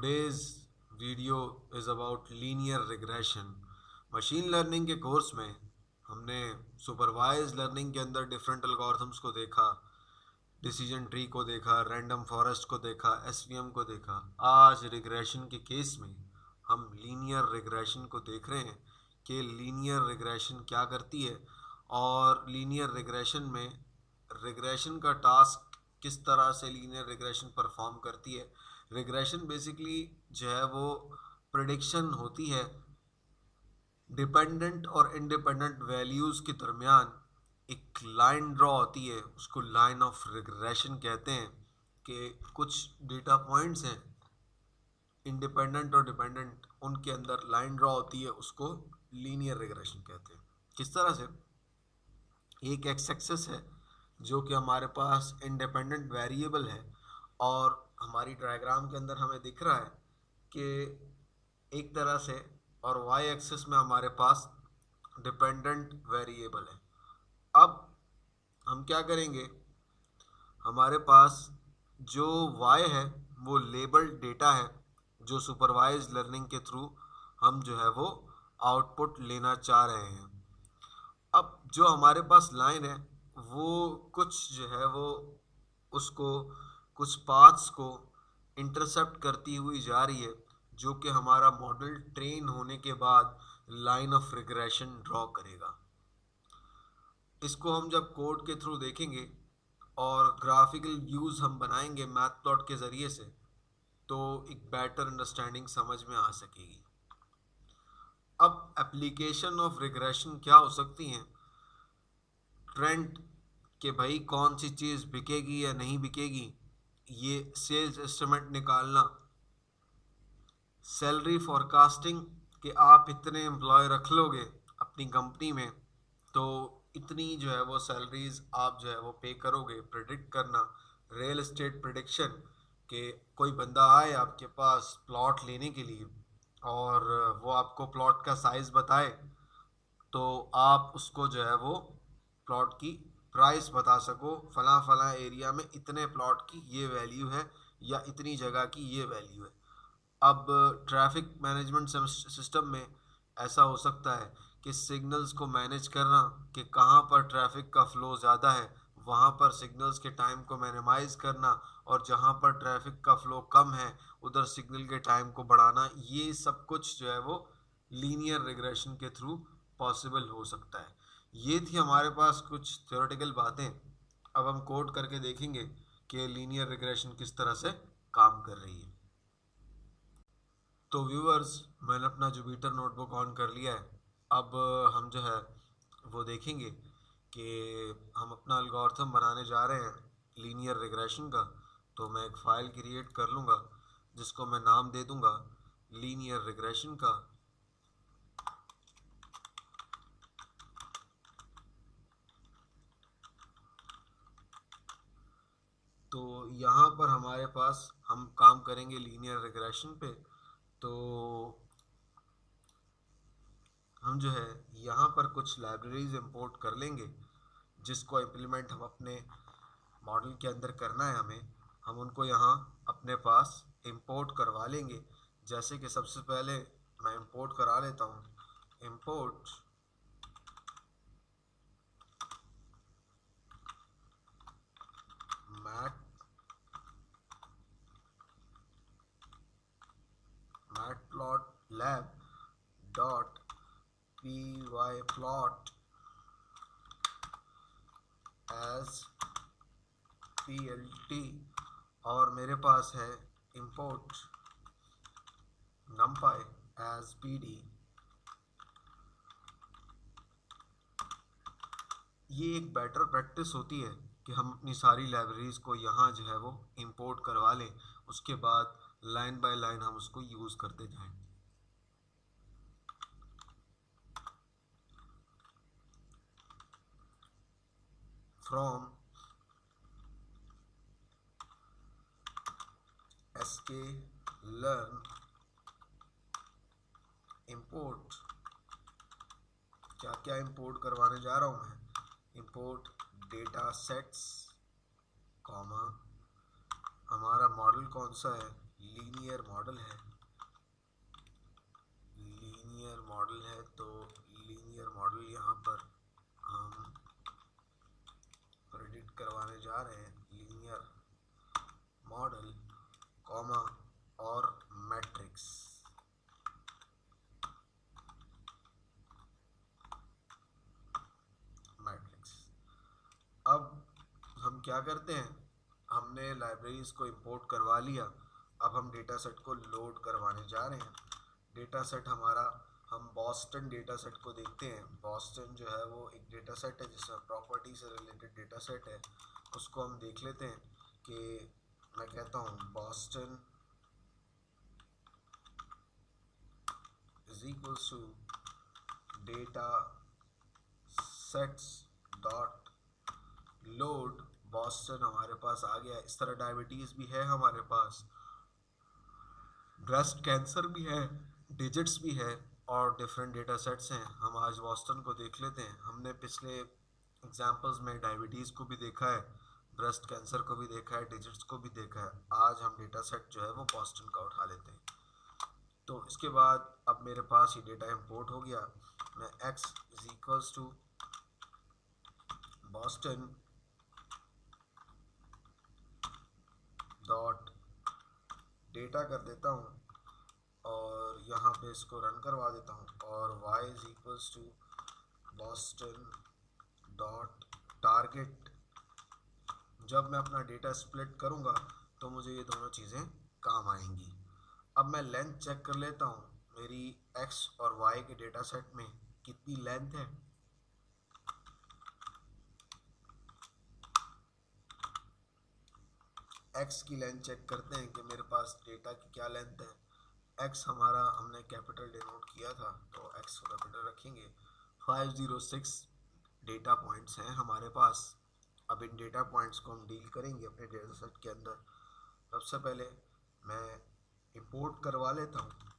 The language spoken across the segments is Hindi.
Today's video is about linear regression. Machine learning के कोर्स में हमने सुपरवाइज लर्निंग के अंदर डिफरेंट एल्गोरिथम्स को देखा, डिसीजन ट्री को देखा, रैंडम फॉरेस्ट को देखा, एसवीएम को देखा। आज रिग्रेशन के केस में हम लीनियर रिग्रेशन को देख रहे हैं कि लीनियर रिग्रेशन क्या करती है और लीनियर रिग्रेशन में रिग्रेशन का टास्क किस तरह से लीनियर रिग्रेशन परफॉर्म करती है। रिग्रेशन बेसिकली जो है वो प्रिडिक्शन होती है डिपेंडेंट और इंडिपेंडेंट वैल्यूज़ के दरमियान एक लाइन ड्रॉ होती है, उसको लाइन ऑफ रिग्रेशन कहते हैं। कि कुछ डेटा पॉइंट्स हैं इंडिपेंडेंट और डिपेंडेंट, उनके अंदर लाइन ड्रॉ होती है, उसको लीनियर रिग्रेशन कहते हैं। किस तरह से? एक एक्स एक्सिस है जो कि हमारे पास इंडिपेंडेंट वेरिएबल है और हमारी डायग्राम के अंदर हमें दिख रहा है कि एक तरह से, और वाई एक्सिस में हमारे पास डिपेंडेंट वेरिएबल है। अब हम क्या करेंगे, हमारे पास जो y है वो लेबल्ड डेटा है जो सुपरवाइज लर्निंग के थ्रू हम जो है वो आउटपुट लेना चाह रहे हैं। अब जो हमारे पास लाइन है वो कुछ जो है वो उसको कुछ पाथ्स को इंटरसेप्ट करती हुई जा रही है, जो कि हमारा मॉडल ट्रेन होने के बाद लाइन ऑफ रिग्रेशन ड्रॉ करेगा। इसको हम जब कोड के थ्रू देखेंगे और ग्राफिकल व्यूज़ हम बनाएंगे मैथ प्लॉट के ज़रिए से, तो एक बेटर अंडरस्टैंडिंग समझ में आ सकेगी। अब एप्लीकेशन ऑफ रिग्रेशन क्या हो सकती हैं? ट्रेंड कि भाई कौन सी चीज़ बिकेगी या नहीं बिकेगी, ये सेल्स एस्टिमेट निकालना, सैलरी फॉरकास्टिंग कि आप इतने एम्प्लॉय रख लोगे अपनी कंपनी में तो इतनी जो है वो सैलरीज आप जो है वो पे करोगे, प्रिडिक्ट करना। रियल एस्टेट प्रिडिक्शन कि कोई बंदा आए आपके पास प्लॉट लेने के लिए और वो आपको प्लॉट का साइज़ बताए तो आप उसको जो है वो प्लॉट की प्राइस बता सको, फला फला एरिया में इतने प्लॉट की ये वैल्यू है या इतनी जगह की ये वैल्यू है। अब ट्रैफिक मैनेजमेंट सिस्टम में ऐसा हो सकता है कि सिग्नल्स को मैनेज करना कि कहाँ पर ट्रैफिक का फ़्लो ज़्यादा है वहाँ पर सिग्नल्स के टाइम को मिनिमाइज़ करना, और जहाँ पर ट्रैफिक का फ़्लो कम है उधर सिग्नल के टाइम को बढ़ाना। ये सब कुछ जो है वो लीनियर रिग्रेशन के थ्रू पॉसिबल हो सकता है। ये थी हमारे पास कुछ थ्योरेटिकल बातें। अब हम कोड करके देखेंगे कि लीनियर रिग्रेशन किस तरह से काम कर रही है। तो व्यूअर्स, मैंने अपना जुपिटर नोटबुक ऑन कर लिया है। अब हम जो है वो देखेंगे कि हम अपना एल्गोरिथम बनाने जा रहे हैं लीनियर रिग्रेशन का। तो मैं एक फ़ाइल क्रिएट कर लूँगा जिसको मैं नाम दे दूँगा लीनियर रिग्रेशन का। तो यहाँ पर हमारे पास हम काम करेंगे लीनियर रिग्रेशन पे। तो हम जो है यहाँ पर कुछ लाइब्रेरीज इंपोर्ट कर लेंगे जिसको इम्प्लीमेंट हम अपने मॉडल के अंदर करना है हमें। हम उनको यहाँ अपने पास इंपोर्ट करवा लेंगे। जैसे कि सबसे पहले मैं इंपोर्ट करा लेता हूँ, import matplotlib dot pyplot as plt, और मेरे पास है इंपोर्ट numpy एज pd। ये एक बेटर प्रैक्टिस होती है कि हम अपनी सारी लाइब्रेरीज को यहाँ जो है वो इंपोर्ट करवा लें, उसके बाद लाइन बाय लाइन हम उसको यूज़ करते जाएं। फ्रॉम sklearn इंपोर्ट, क्या क्या इंपोर्ट करवाने जा रहा हूँ मैं, इंपोर्ट डेटा सेट्स, कॉमा हमारा मॉडल कौन सा है, लीनियर मॉडल है, लीनियर मॉडल है, तो लीनियर मॉडल यहाँ पर हम प्रेडिक्ट करवाने जा रहे हैं, लीनियर मॉडल कॉमा और मैट्रिक्स। मैट्रिक्स अब हम क्या करते हैं, हमने लाइब्रेरीज को इंपोर्ट करवा लिया, अब हम डेटा सेट को लोड करवाने जा रहे हैं। डेटा सेट हमारा, हम बॉस्टन डेटा सेट को देखते हैं। बॉस्टन जो है वो एक डेटा सेट है जिसमें प्रॉपर्टी से रिलेटेड डेटा सेट है, उसको हम देख लेते हैं कि मैं कहता हूँ Boston is equals to data sets dot load. Boston हमारे पास आ गया। इस तरह डायबिटीज़ भी है हमारे पास, ब्रेस्ट कैंसर भी है, डिजिट्स भी है और डिफरेंट डेटा सेट्स हैं। हम आज बॉस्टन को देख लेते हैं। हमने पिछले एग्जांपल्स में डायबिटीज़ को भी देखा है, ब्रेस्ट कैंसर को भी देखा है, डिजिट्स को भी देखा है। आज हम डेटा सेट जो है वो बॉस्टन का उठा लेते हैं। तो इसके बाद अब मेरे पास ये डेटा इंपोर्ट हो गया। मैं x is equals to Boston dot data कर देता हूँ और यहाँ पे इसको रन करवा देता हूँ, और y is equals to Boston dot target. जब मैं अपना डेटा स्प्लिट करूँगा तो मुझे ये दोनों चीज़ें काम आएंगी। अब मैं लेंथ चेक कर लेता हूँ, मेरी x और y के डेटा सेट में कितनी लेंथ है। x की लेंथ चेक करते हैं कि मेरे पास डेटा की क्या लेंथ है। x हमारा हमने कैपिटल डिनोट किया था तो x को कैपिटल रखेंगे। 506 डेटा पॉइंट्स हैं हमारे पास। अब इन डेटा पॉइंट्स को हम डील करेंगे अपने डेटा सेट के अंदर। सबसे पहले मैं इंपोर्ट करवा लेता हूँ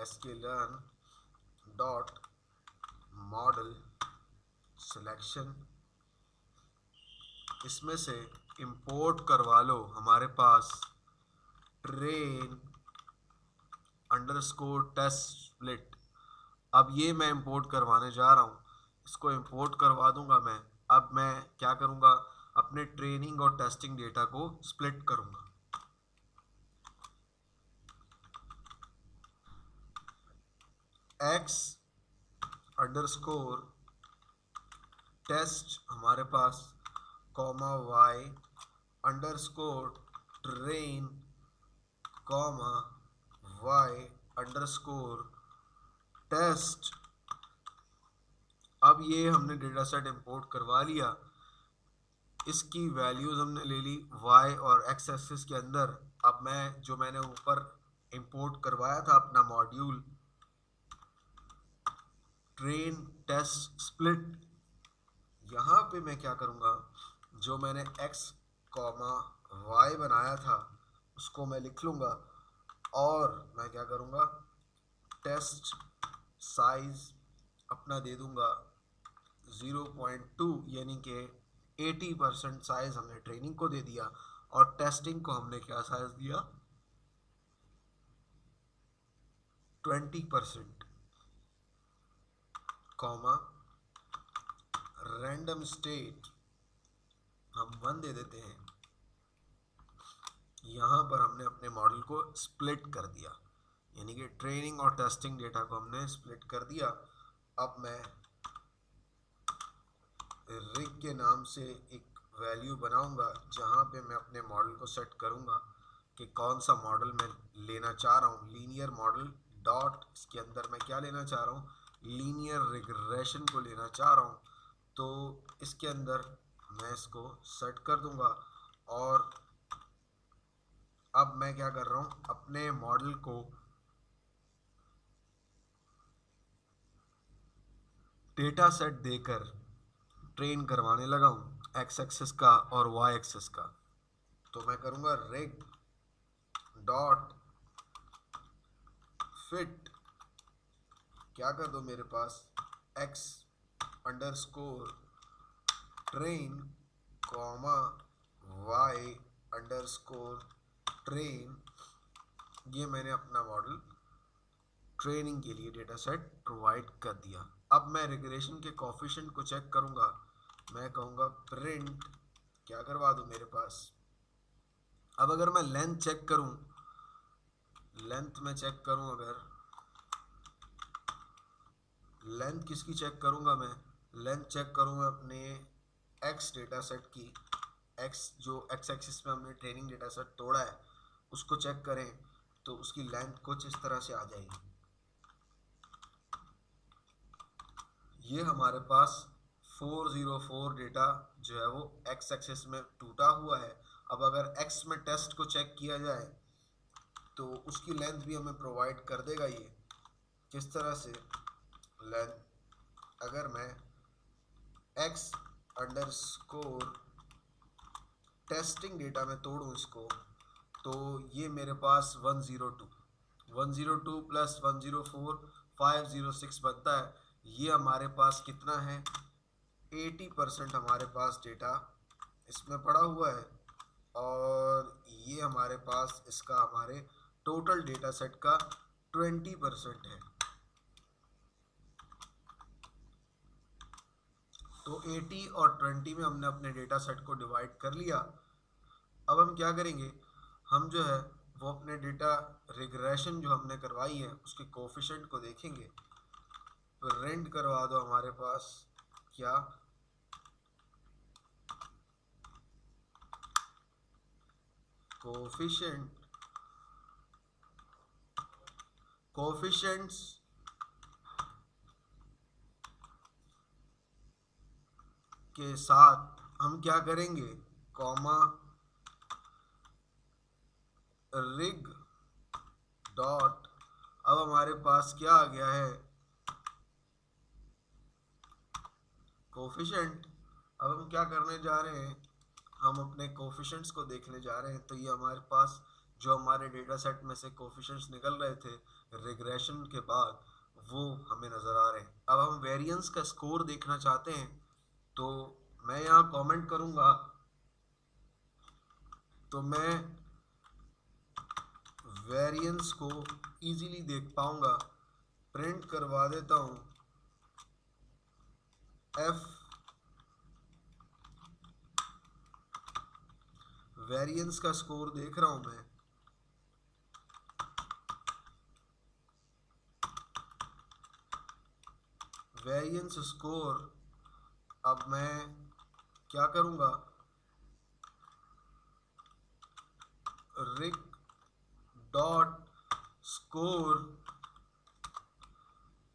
sklearn डॉट मॉडल सिलेक्शन। इसमें से इंपोर्ट करवा लो हमारे पास ट्रेन अंडरस्कोर टेस्ट स्प्लिट। अब ये मैं इंपोर्ट करवाने जा रहा हूँ, इसको इंपोर्ट करवा दूंगा मैं। अब मैं क्या करूँगा, अपने ट्रेनिंग और टेस्टिंग डेटा को स्प्लिट करूँगा। x अंडरस्कोर टेस्ट हमारे पास comma y underscore train comma y underscore test. अब ये हमने डेटा सेट इंपोर्ट करवा लिया, इसकी वैल्यूज हमने ले ली y और x एक्सिस के अंदर। अब मैंने ऊपर इंपोर्ट करवाया था अपना मॉड्यूल ट्रेन टेस्ट स्प्लिट, यहाँ पे मैं क्या करूँगा, जो मैंने x कॉमा y बनाया था उसको मैं लिख लूँगा और मैं क्या करूँगा, टेस्ट साइज अपना दे दूँगा 0.2, यानी कि 80% साइज हमने ट्रेनिंग को दे दिया और टेस्टिंग को हमने क्या साइज दिया, 20%, कॉमा रैंडम स्टेट हम 1 दे देते हैं। यहाँ पर हमने अपने मॉडल को स्प्लिट कर दिया, यानी कि ट्रेनिंग और टेस्टिंग डेटा को हमने स्प्लिट कर दिया। अब मैं रिग के नाम से एक वैल्यू बनाऊंगा जहाँ पे मैं अपने मॉडल को सेट करूँगा कि कौन सा मॉडल मैं लेना चाह रहा हूँ। लीनियर मॉडल डॉट, इसके अंदर मैं क्या लेना चाह रहा हूँ, लीनियर रिग्रेशन को लेना चाह रहा हूँ। तो इसके अंदर मैं इसको सेट कर दूंगा और अब मैं क्या कर रहा हूँ, अपने मॉडल को डेटा सेट देकर ट्रेन करवाने लगा हूँ, एक्स एक्सिस का और वाई एक्सिस का। तो मैं करूँगा रिग डॉट फिट, क्या कर दो मेरे पास x underscore train comma Y underscore train, ये मैंने अपना मॉडल ट्रेनिंग के लिए डेटा सेट प्रोवाइड कर दिया। अब मैं रिग्रेशन के कोफिशिएंट को चेक करूंगा। मैं कहूँगा प्रिंट, क्या करवा दूँ मेरे पास। अब अगर मैं लेंथ चेक करूं, लेंथ में चेक करूं, अगर लेंथ किसकी चेक करूंगा, मैं लेंथ चेक करूंगा अपने एक्स डेटा सेट की। एक्स जो एक्स एक्सिस में हमने ट्रेनिंग डेटा सेट तोड़ा है उसको चेक करें तो उसकी लेंथ कुछ इस तरह से आ जाएगी। ये हमारे पास 404 डेटा जो है वो एक्स एक्सिस में टूटा हुआ है। अब अगर एक्स में टेस्ट को चेक किया जाए तो उसकी लेंथ भी हमें प्रोवाइड कर देगा। ये किस तरह से, लेंथ अगर मैं एक्स अंडरस्कोर टेस्टिंग डेटा में तोड़ूं इसको, तो ये मेरे पास 102 प्लस 104 506 बनता है। ये हमारे पास कितना है, 80% हमारे पास डेटा इसमें पड़ा हुआ है, और ये हमारे पास इसका हमारे टोटल डेटा सेट का 20% है। तो 80 और 20 में हमने अपने डेटा सेट को डिवाइड कर लिया। अब हम क्या करेंगे, हम जो है वो अपने डेटा रिग्रेशन जो हमने करवाई है उसके कोफिशिएंट को देखेंगे। प्रिंट करवा दो हमारे पास क्या, कोफिशिएंट्स के साथ हम क्या करेंगे, कॉमा रिग डॉट, अब हमारे पास क्या आ गया है, कोफिशिएंट। अब हम क्या करने जा रहे हैं, हम अपने कोफिशिएंट्स को देखने जा रहे हैं। तो ये हमारे पास जो हमारे डेटा सेट में से कोफिशिएंट्स निकल रहे थे रिग्रेशन के बाद, वो हमें नज़र आ रहे हैं। अब हम वेरिएंस का स्कोर देखना चाहते हैं, तो मैं यहाँ कमेंट करूँगा, तो मैं वेरिएंस को इजीली देख पाऊँगा। प्रिंट करवा देता हूँ एफ वेरिएंस का स्कोर देख रहा हूँ मैं, वेरिएंस स्कोर। अब मैं क्या करूँगा, रिग डॉट स्कोर,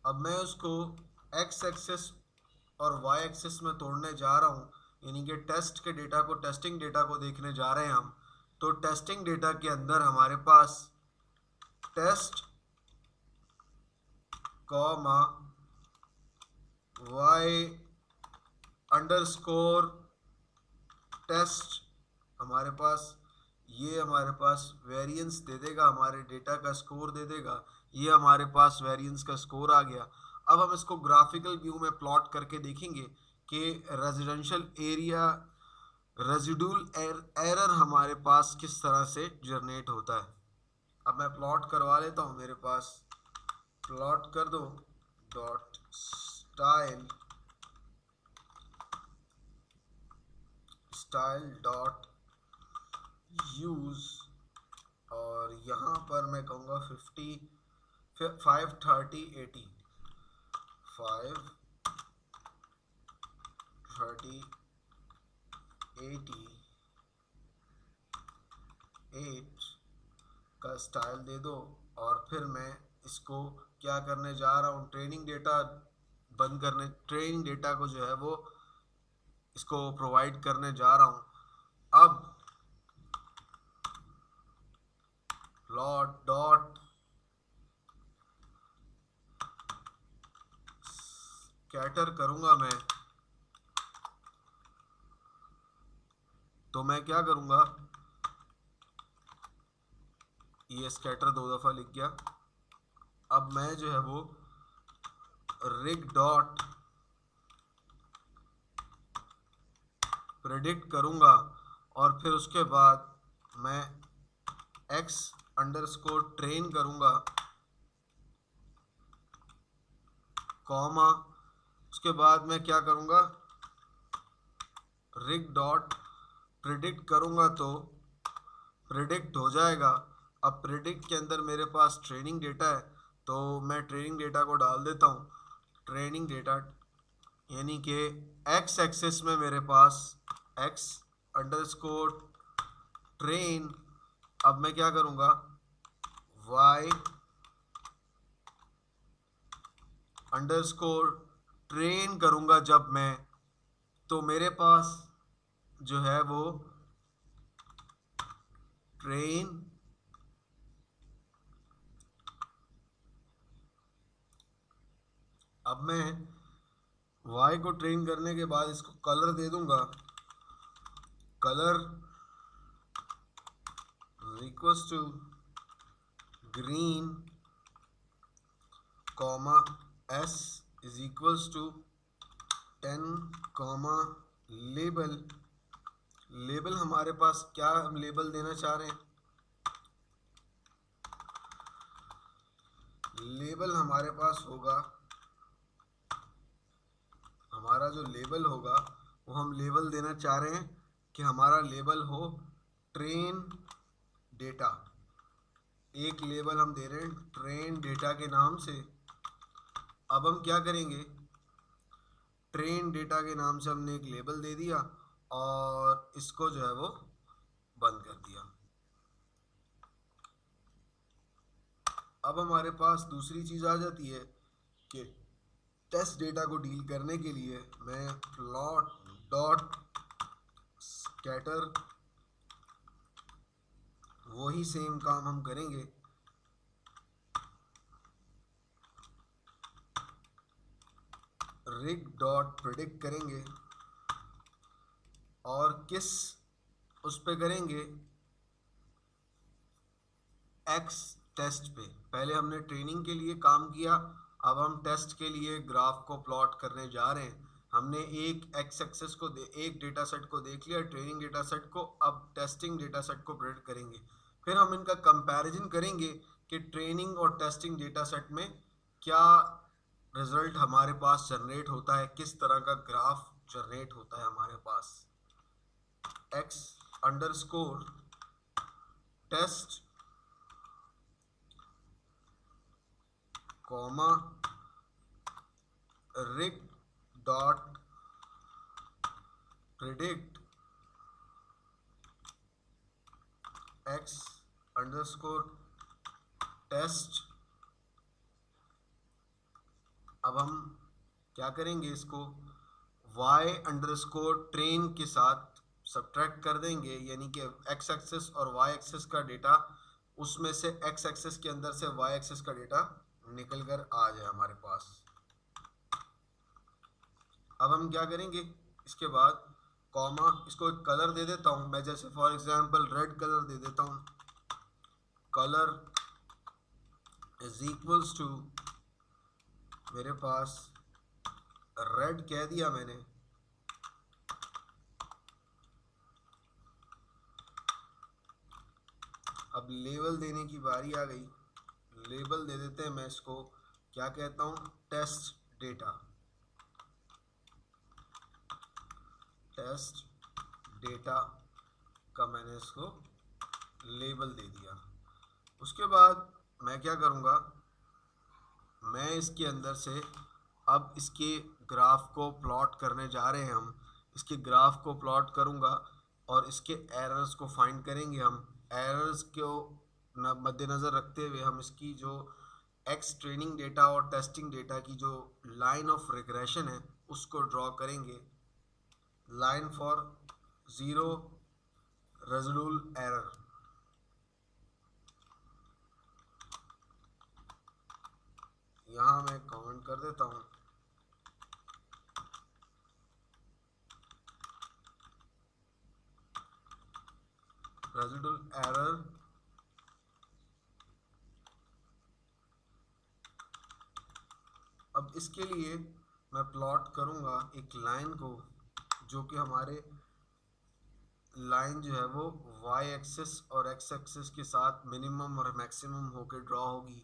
अब मैं उसको एक्स एक्सिस और वाई एक्सिस में तोड़ने जा रहा हूँ, यानी कि टेस्ट के डेटा को, टेस्टिंग डेटा को देखने जा रहे हैं हम। तो टेस्टिंग डेटा के अंदर हमारे पास test comma Y underscore test, हमारे पास ये हमारे पास वेरिएंस दे देगा, हमारे डेटा का स्कोर दे देगा। ये हमारे पास वेरिएंस का स्कोर आ गया। अब हम इसको ग्राफिकल व्यू में प्लॉट करके देखेंगे कि रेजिडेंशियल एरिया रेजिडुअल एरर हमारे पास किस तरह से जनरेट होता है। अब मैं प्लॉट करवा लेता हूँ, मेरे पास प्लॉट कर दो डॉट स्टाइल डॉट यूज, और यहाँ पर मैं कहूँगा 50 530 80 530 88 का स्टाइल दे दो। और फिर मैं इसको क्या करने जा रहा हूँ, ट्रेनिंग डेटा बंद करने, ट्रेनिंग डेटा को जो है वो इसको प्रोवाइड करने जा रहा हूँ। अब प्लॉट डॉट स्कैटर करूँगा मैं, तो मैं क्या करूँगा, ये स्कैटर 2 दफ़ा लिख गया। अब मैं जो है वो रिग डॉट प्रेडिक्ट करूँगा, और फिर उसके बाद मैं x अंडरस्कोर ट्रेन करूँगा, कॉमा, उसके बाद मैं क्या करूँगा, रिग डॉट प्रिडिक्ट करूँगा तो प्रिडिक्ट हो जाएगा। अब प्रिडिक्ट के अंदर मेरे पास ट्रेनिंग डेटा है, तो मैं ट्रेनिंग डेटा को डाल देता हूँ। ट्रेनिंग डेटा यानी कि एक्स एक्सिस में मेरे पास एक्स अंडरस्कोर ट्रेन, अब मैं क्या करूँगा, वाई अंडरस्कोर ट्रेन करूँगा जब मैं, तो मेरे पास जो है वो ट्रेन अब मैं y को ट्रेन करने के बाद इसको कलर दे दूंगा, colour equals to green, comma s is equals to 10, comma label. Label हमारे पास क्या हम लेबल देना चाह रहे हैं, लेबल हमारे पास होगा, हमारा जो लेबल होगा वो हम लेबल देना चाह रहे हैं कि हमारा लेबल हो ट्रेन डेटा। एक लेबल हम दे रहे हैं ट्रेन डेटा के नाम से। अब हम क्या करेंगे, ट्रेन डेटा के नाम से हमने एक लेबल दे दिया और इसको जो है वो बंद कर दिया। अब हमारे पास दूसरी चीज़ आ जाती है कि टेस्ट डेटा को डील करने के लिए मैं प्लॉट डॉट स्कैटर, वही सेम काम हम करेंगे, रिग डॉट प्रिडिक्ट करेंगे और किस उस पे करेंगे, एक्स टेस्ट पे। पहले हमने ट्रेनिंग के लिए काम किया, अब हम टेस्ट के लिए ग्राफ को प्लॉट करने जा रहे हैं। हमने एक एक्स एक्सेस को एक डेटा सेट को देख लिया, ट्रेनिंग डेटा सेट को, अब टेस्टिंग डेटा सेट को प्रिडिक्ट करेंगे। फिर हम इनका कंपैरिजन करेंगे कि ट्रेनिंग और टेस्टिंग डेटा सेट में क्या रिजल्ट हमारे पास जनरेट होता है, किस तरह का ग्राफ जनरेट होता है हमारे पास। X underscore test, comma reg dot predict X underscore test. अब हम क्या करेंगे, इसको y अंडरस्कोर ट्रेन के साथ सब्ट्रैक्ट कर देंगे, यानी कि x एक्सेस और y एक्सेस का डेटा, उसमें से x एक्सेस के अंदर से y एक्सेस का डेटा निकल कर आ जाए हमारे पास। अब हम क्या करेंगे, इसके बाद कॉमा, इसको एक कलर दे देता हूँ मैं, जैसे फॉर एग्जांपल रेड कलर दे देता हूँ, कलर इज इक्वल्स टू, मेरे पास रेड कह दिया मैंने, अब लेबल देने की बारी आ गई। लेबल दे देते हैं, मैं इसको क्या कहता हूँ, टेस्ट डेटा, टेस्ट डेटा का मैंने इसको लेबल दे दिया। उसके बाद मैं क्या करूँगा, मैं इसके अंदर से अब इसके ग्राफ को प्लॉट करने जा रहे हैं हम, इसके ग्राफ को प्लॉट करूँगा और इसके एरर्स को फाइंड करेंगे हम। एरर्स को मद्देनज़र रखते हुए हम इसकी जो एक्स ट्रेनिंग डेटा और टेस्टिंग डेटा की जो लाइन ऑफ रिग्रेशन है उसको ड्रॉ करेंगे, line for zero residual error. यहाँ मैं कमेंट कर देता हूँ, रेजिडुअल एरर अब इसके लिए मैं प्लॉट करूँगा एक लाइन को जो कि हमारे लाइन जो है वो वाई एक्सिस और एक्स एक्सिस के साथ मिनिमम और मैक्सिमम होकर ड्रॉ होगी।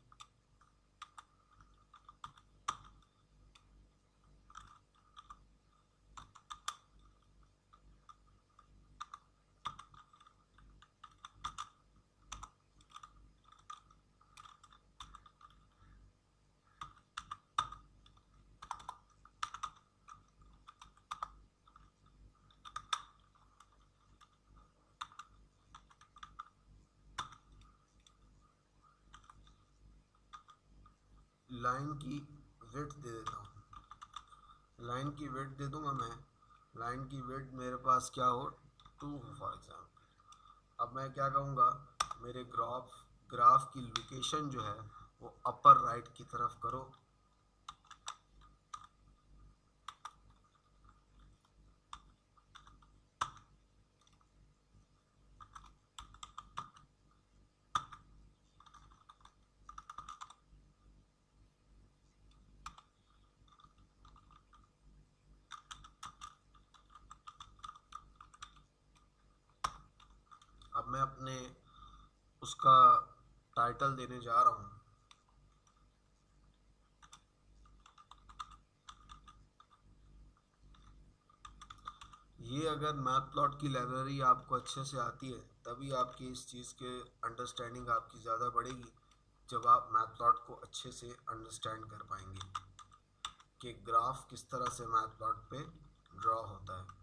लाइन की विड्थ दे देता हूँ, लाइन की विड्थ दे दूंगा मैं। लाइन की विड्थ मेरे पास क्या हो, 2 हो फॉर एग्जाम्पल। अब मैं क्या कहूँगा, मेरे ग्राफ की लोकेशन जो है वो अपर राइट की तरफ करो। अब मैं अपने उसका टाइटल देने जा रहा हूँ, ये अगर मैथप्लॉट की लाइब्रेरी आपको अच्छे से आती है तभी आपकी इस चीज़ के अंडरस्टैंडिंग आपकी ज़्यादा बढ़ेगी, जब आप मैथप्लॉट को अच्छे से अंडरस्टैंड कर पाएंगे कि ग्राफ किस तरह से मैथप्लॉट पे ड्रॉ होता है।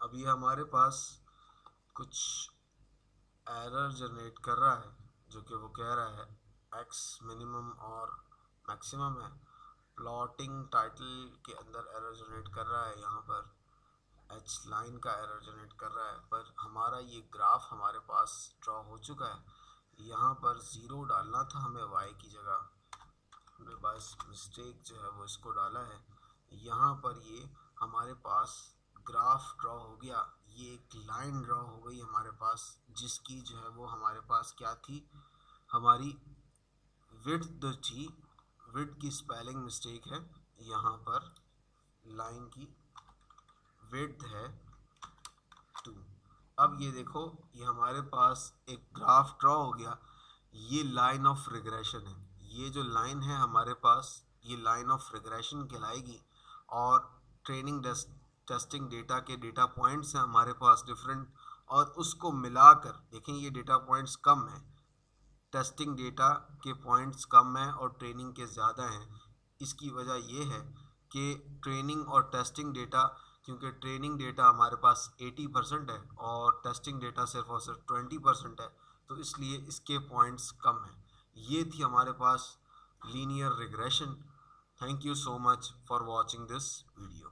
अभी हमारे पास कुछ एरर जनरेट कर रहा है, जो कि वो कह रहा है एक्स मिनिमम और मैक्सिमम है। प्लॉटिंग टाइटल के अंदर एरर जनरेट कर रहा है, यहाँ पर एच लाइन का एरर जनरेट कर रहा है। पर हमारा ये ग्राफ हमारे पास ड्रॉ हो चुका है। यहाँ पर ज़ीरो डालना था हमें वाई की जगह, हमने बस मिस्टेक जो है वो इसको डाला है। यहाँ पर ये हमारे पास ग्राफ ड्रॉ हो गया, ये एक लाइन ड्रॉ हो गई हमारे पास, जिसकी जो है वो हमारे पास क्या थी, हमारी विड्थ थी। विड्थ की स्पेलिंग मिस्टेक है, यहाँ पर लाइन की विड्थ है 2। अब ये देखो, ये हमारे पास एक ग्राफ ड्रॉ हो गया। ये लाइन ऑफ रिग्रेशन है, ये जो लाइन है हमारे पास, ये लाइन ऑफ रिग्रेशन कहलाएगी। और ट्रेनिंग टेस्टिंग डेटा के डेटा पॉइंट्स हैं हमारे पास डिफरेंट, और उसको मिलाकर देखें ये डेटा पॉइंट्स कम है, टेस्टिंग डेटा के पॉइंट्स कम हैं और ट्रेनिंग के ज़्यादा हैं। इसकी वजह ये है कि ट्रेनिंग और टेस्टिंग डेटा, क्योंकि ट्रेनिंग डेटा हमारे पास 80% है और टेस्टिंग डेटा सिर्फ और सिर्फ 20% है, तो इसलिए इसके पॉइंट्स कम हैं। ये थी हमारे पास linear regression. Thank you so much for watching this video.